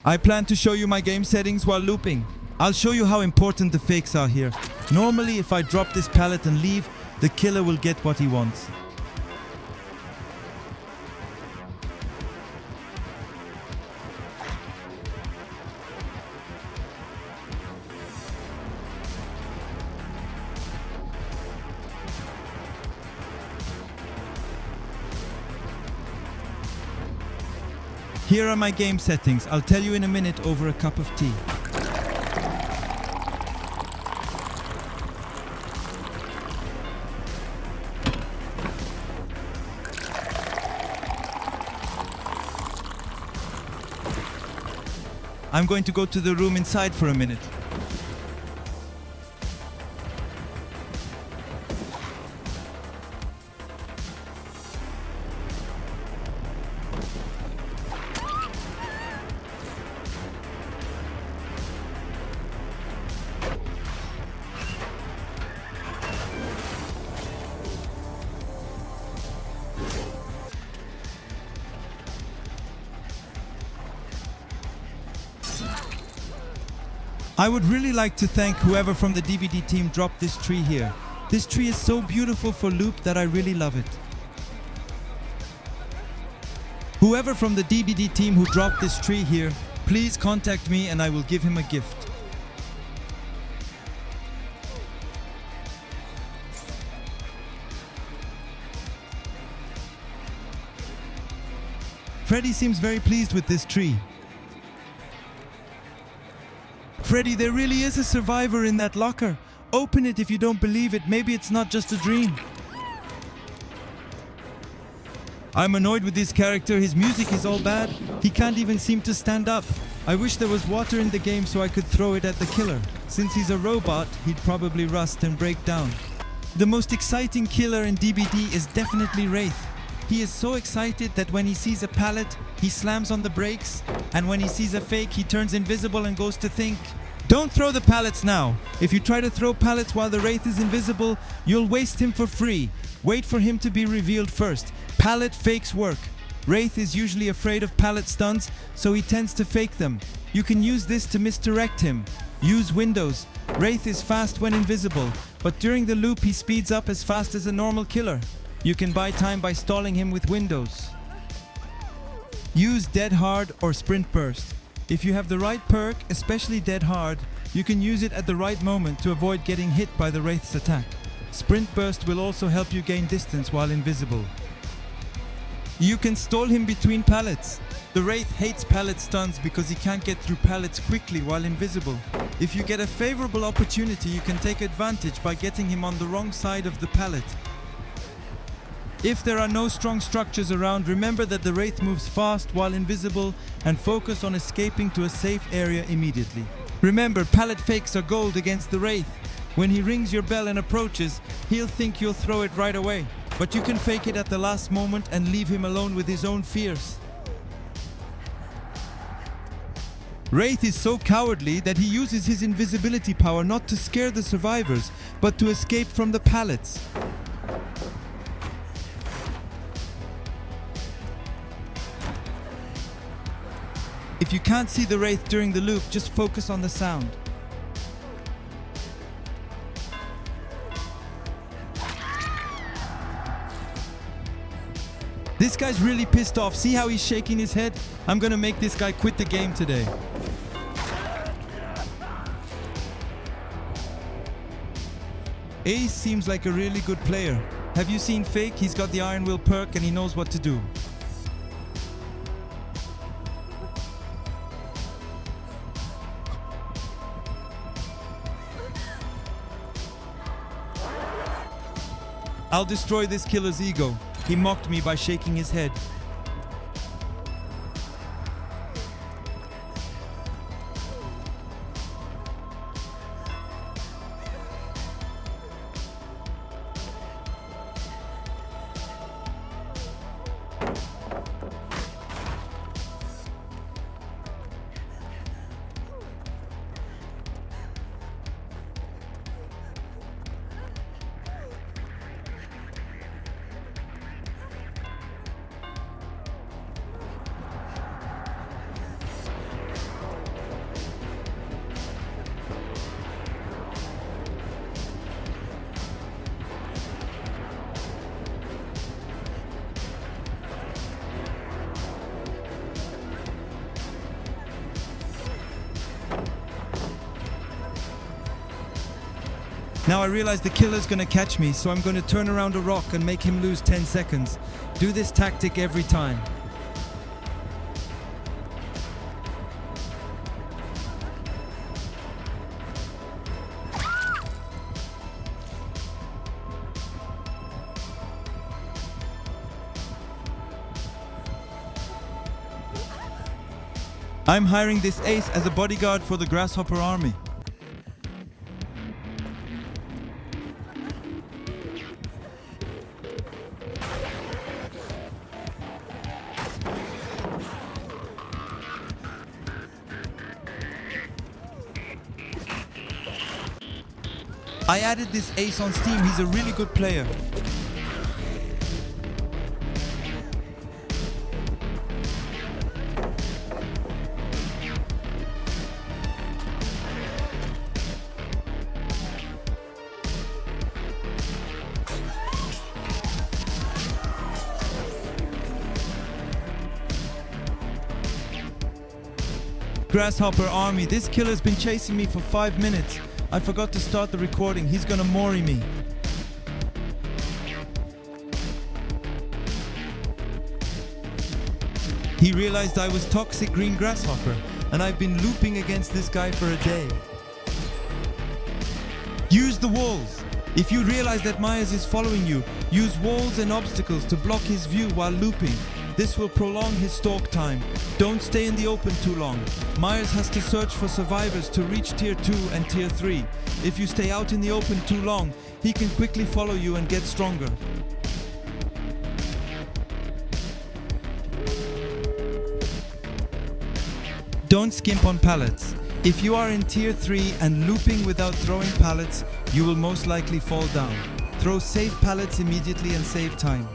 I plan to show you my game settings while looping. I'll show you how important the fakes are here. Normally, if I drop this pallet and leave, the killer will get what he wants. Here are my game settings. I'll tell you in a minute over a cup of tea. I'm going to go to the room inside for a minute. I would really like to thank whoever from the DBD team dropped this tree here. This tree is so beautiful for loop that I really love it. Whoever from the DBD team who dropped this tree here, please contact me and I will give him a gift. Freddy seems very pleased with this tree. Freddy, there really is a survivor in that locker. Open it if you don't believe it. Maybe it's not just a dream. I'm annoyed with this character. His music is all bad. He can't even seem to stand up. I wish there was water in the game so I could throw it at the killer. Since he's a robot, he'd probably rust and break down. The most exciting killer in DBD is definitely Wraith. He is so excited that when he sees a pallet, he slams on the brakes, and when he sees a fake, he turns invisible and goes to think. Don't throw the pallets now. If you try to throw pallets while the Wraith is invisible, you'll waste him for free. Wait for him to be revealed first. Pallet fakes work. Wraith is usually afraid of pallet stunts, so he tends to fake them. You can use this to misdirect him. Use windows. Wraith is fast when invisible, but during the loop he speeds up as fast as a normal killer. You can buy time by stalling him with windows. Use dead hard or sprint burst. If you have the right perk, especially dead hard, you can use it at the right moment to avoid getting hit by the Wraith's attack. Sprint burst will also help you gain distance while invisible. You can stall him between pallets. The Wraith hates pallet stunts because he can't get through pallets quickly while invisible. If you get a favorable opportunity, you can take advantage by getting him on the wrong side of the pallet. If there are no strong structures around, remember that the Wraith moves fast while invisible and focus on escaping to a safe area immediately. Remember, pallet fakes are gold against the Wraith. When he rings your bell and approaches, he'll think you'll throw it right away. But you can fake it at the last moment and leave him alone with his own fears. Wraith is so cowardly that he uses his invisibility power not to scare the survivors, but to escape from the pallets. If you can't see the Wraith during the loop, just focus on the sound. This guy's really pissed off. See how he's shaking his head? I'm gonna make this guy quit the game today. Ace seems like a really good player. Have you seen Fake? He's got the Iron Will perk and he knows what to do. I'll destroy this killer's ego. He mocked me by shaking his head. Now I realize the killer's gonna catch me, so I'm gonna turn around a rock and make him lose 10 seconds. Do this tactic every time. I'm hiring this ace as a bodyguard for the grasshopper army. I added this ace on Steam, he's a really good player. Grasshopper army, this killer's been chasing me for 5 minutes. I forgot to start the recording, he's gonna mori me. He realized I was toxic green grasshopper, and I've been looping against this guy for a day. Use the walls. If you realize that Myers is following you, use walls and obstacles to block his view while looping. This will prolong his stalk time. Don't stay in the open too long. Myers has to search for survivors to reach tier 2 and tier 3. If you stay out in the open too long, he can quickly follow you and get stronger. Don't skimp on pallets. If you are in tier 3 and looping without throwing pallets, you will most likely fall down. Throw safe pallets immediately and save time.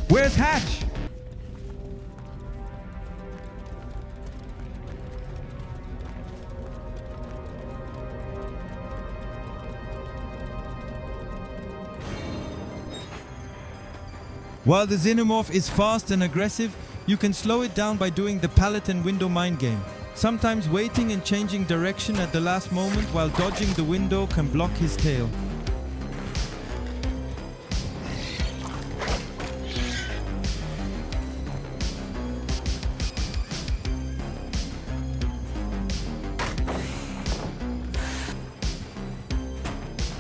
Where's Hatch? While the Xenomorph is fast and aggressive, you can slow it down by doing the pallet and window mind game. Sometimes waiting and changing direction at the last moment while dodging the window can block his tail.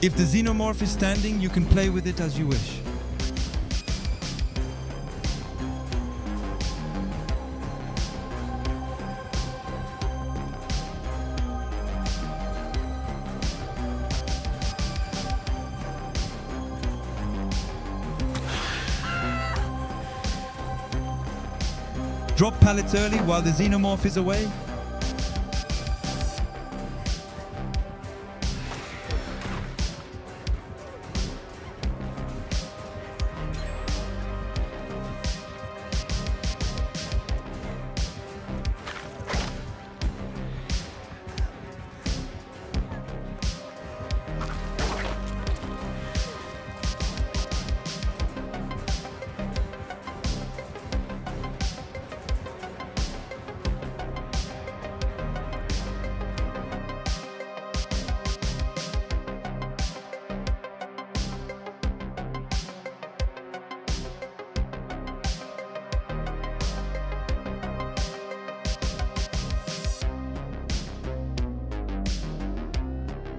If the Xenomorph is standing, you can play with it as you wish. Drop pallets early while the Xenomorph is away.